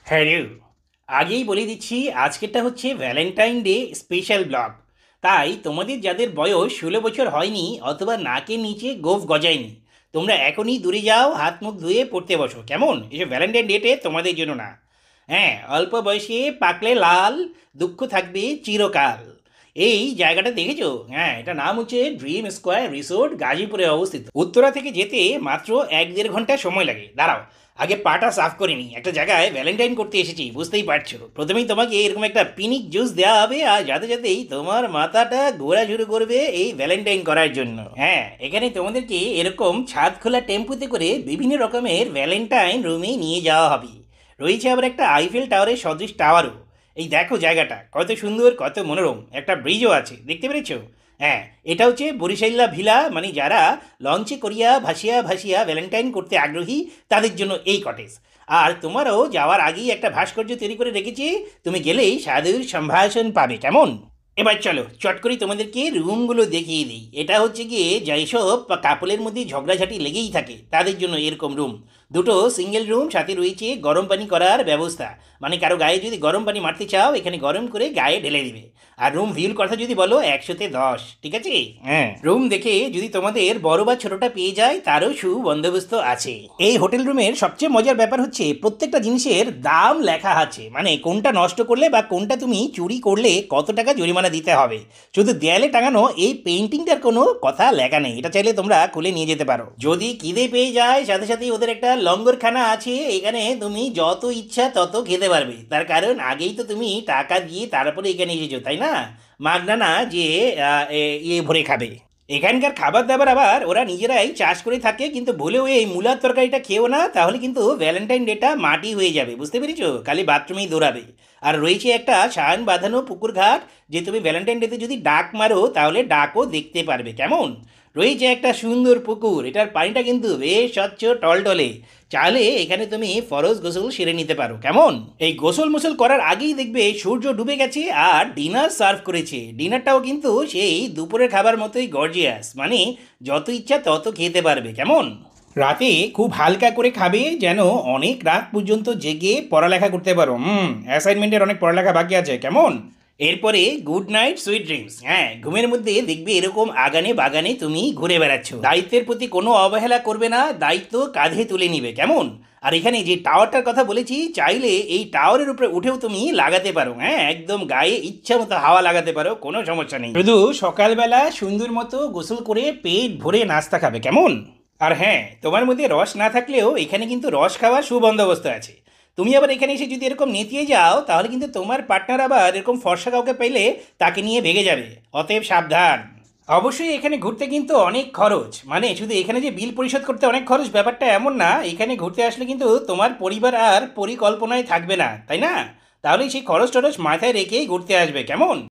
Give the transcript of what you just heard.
Hello, আগেই বলে দিচ্ছি আজকেরটা হচ্ছে ভ্যালেন্টাইন ডে স্পেশাল ব্লগ। তাই তোমাদের যাদের বয়স 16 বছর হয়নি অথবা নাকের নিচে গোঁফ গজায়নি, তোমরা এখনই দূরে যাও, হাত মুখ ধুয়ে পড়তে বসো, কেমন? এসব ভ্যালেন্টাইন ডেটে তোমাদের জন্য না। হ্যাঁ, অল্প বয়সে পাকলে লাল, দুঃখ থাকবে চিরকাল। এই জায়গাটা দেখেছো? হ্যাঁ, এটা নাম হচ্ছে ড্রিম স্কোয়ার রিসোর্ট, গাজীপুরে অবস্থিত। উত্তরা থেকে যেতে মাত্র 1-1.5 ঘন্টা সময় লাগে। দাঁড়াও, আগে পাটা সাফ করে নি। একটা জায়গায় ভ্যালেন্টাইন করতে এসেছি, বুঝতেই পারছো। প্রথমেই তোমাকে এরকম একটা পিনিক জুস দেওয়া হবে, আর যাতে যাতেই তোমার মাথাটা ঘোরা শুরু করবে এই ভ্যালেন্টাইন করার জন্য। হ্যাঁ, এখানে তোমাদেরকে এরকম ছাদ খোলা টেম্পুতে করে বিভিন্ন রকমের ভ্যালেন্টাইন রুমে নিয়ে যাওয়া হবে। রয়েছে আবার একটা আইফেল টাওয়ারের সদৃশ টাওয়ারও। এই দেখো জায়গাটা কত সুন্দর, কত মনোরম। একটা ব্রিজও আছে, দেখতে পেরেছো? হ্যাঁ, এটা হচ্ছে বরিশাইল্লা ভিলা, মানে যারা লঞ্চে করিয়া ভাসিয়া ভাসিয়া ভ্যালেন্টাইন করতে আগ্রহী তাদের জন্য এই কটেজ। আর তোমারও যাওয়ার আগেই একটা ভাস্কর্য তৈরি করে রেখেছি, তুমি গেলেই সাধুর সম্ভাষণ পাবে, কেমন? এবার চলো চট করে তোমাদেরকে রুমগুলো দেখিয়ে দিই। এটা হচ্ছে গিয়ে যেসব কাপলের মধ্যে ঝগড়াঝাটি লেগেই থাকে তাদের জন্য এরকম রুম। দুটো সিঙ্গেল রুম, সাথে রয়েছে গরম পানি করার ব্যবস্থা। মানে কারো গায়ে যদি গরম পানি মারতে চাও, এখানে গরম করে গায়ে ঢেলে দিবে। আর রুম ভিউর কথা যদি বলো, 100-তে 10, ঠিক আছে? হ্যাঁ, রুম দেখে যদি তোমাদের বড় বা ছোটটা পেয়ে যায় তারও সুবন্দোবস্ত আছে। এই হোটেল রুমের সবচেয়ে মজার ব্যাপার হচ্ছে প্রত্যেকটা জিনিসের দাম লেখা আছে, মানে কোনটা নষ্ট করলে বা কোনটা তুমি চুরি করলে কত টাকা জরিমানা দিতে হবে। শুধু দেয়ালে টাঙানো এই পেন্টিংটার কোনো কথা লেখা নেই, এটা চাইলে তোমরা খুলে নিয়ে যেতে পারো। যদি খিদে পেয়ে যায়, সাথে সাথে ওদের একটা লঙ্গরখানা আছে, এখানে তুমি যত ইচ্ছা তত খেতে পারবে। তার কারণ আগেই তো তুমি টাকা দিয়ে তারপরে এখানে এসেছো, তাই না? মাগনা না যে ইয়ে ভরে খাবে। এখানকার খাবার দাবার আবার ওরা নিজেরাই চাষ করে থাকে, কিন্তু ভুলেও এই মূলার তরকারিটা খেও না, তাহলে কিন্তু ভ্যালেন্টাইন ডেটা মাটি হয়ে যাবে, বুঝতে পেরেছো? খালি বাথরুমেই দৌড়াবে। আর রয়েছে একটা সায়ন বাঁধানো পুকুর ঘাট, যে তুমি ভ্যালেন্টাইন ডেতে যদি ডাক মারো তাহলে ডাকও দেখতে পারবে, কেমন? রয়েছে একটা সুন্দর পুকুর, এটার পানিটা কিন্তু বেশ স্বচ্ছ টলটলে। চাইলে এখানে তুমি ফরজ গোসল সেরে নিতে পারো, কেমন? এই গোসল মোসল করার আগেই দেখবে সূর্য ডুবে গেছে আর ডিনার সার্ভ করেছে। ডিনারটাও কিন্তু সেই দুপুরের খাবার মতোই গর্জিয়াস, মানে যত ইচ্ছা তত খেতে পারবে, কেমন? রাতে খুব হালকা করে খাবে, যেন অনেক রাত পর্যন্ত জেগে পড়ালেখা করতে পারো। অ্যাসাইনমেন্টের অনেক পড়ালেখা বাকি আছে, কেমন? এরপরে গুড নাইট সুইট ড্রিমস। হ্যাঁ, ঘুমের মধ্যে দেখবে এরকম আগানে বাগানে তুমি ঘুরে বেড়াচ্ছ। দায়িত্বের প্রতি কোনো অবহেলা করবে না, দায়িত্ব কাঁধে তুলে নিবে, কেমন? আর এখানে যে টাওয়ারটার কথা বলেছি, চাইলে এই টাওয়ারের উপরে উঠেও তুমি লাগাতে পারো। হ্যাঁ, একদম গায়ে ইচ্ছা মতো হাওয়া লাগাতে পারো, কোনো সমস্যা নেই। শুধু সকালবেলা সুন্দর মতো গোসল করে পেট ভরে নাস্তা খাবে, কেমন? আর হ্যাঁ, তোমার মধ্যে রস না থাকলেও এখানে কিন্তু রস খাওয়ার সুবন্দোবস্ত আছে। তুমি আবার এখানে এসে যদি এরকম নেতিয়ে যাও, তাহলে কিন্তু তোমার পার্টনার আবার এরকম ফর্সা কাউকে পেলে তাকে নিয়ে ভেগে যাবে। অতএব সাবধান। অবশ্যই এখানে ঘুরতে কিন্তু অনেক খরচ, মানে শুধু এখানে যে বিল পরিশোধ করতে অনেক খরচ ব্যাপারটা এমন না। এখানে ঘুরতে আসলে কিন্তু তোমার পরিবার আর পরিকল্পনায় থাকবে না, তাই না? তাহলে সেই খরচ টরচ মাথায় রেখেই ঘুরতে আসবে, কেমন?